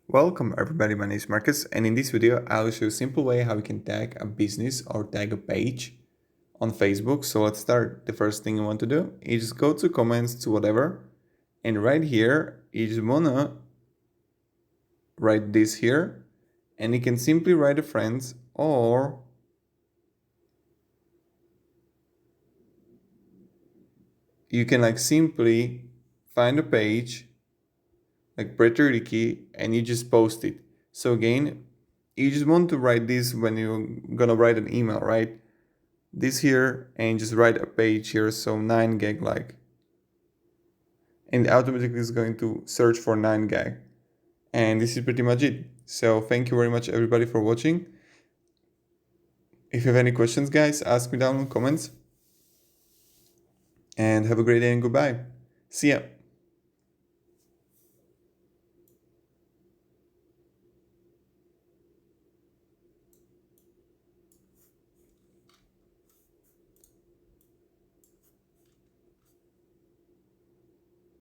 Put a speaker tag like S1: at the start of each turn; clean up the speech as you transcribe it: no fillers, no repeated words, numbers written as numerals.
S1: Welcome everybody, my name is Marcus, and in this video I'll show you a simple way how you can tag a business or tag a page on Facebook. So let's start. The first thing you want to do is just go to comments to whatever, and right here you just wanna write this here, and you can simply write a friends, or you can simply find a page like Pretty Ricky and you just post it. So again, you just want to write this when you're gonna write an email, right? This here, and just write a page here, so 9 gag and automatically is going to search for 9 gag, and this is pretty much it. So thank you very much everybody for watching. If you have any questions, guys, ask me down in the comments, and have a great day and goodbye. See ya.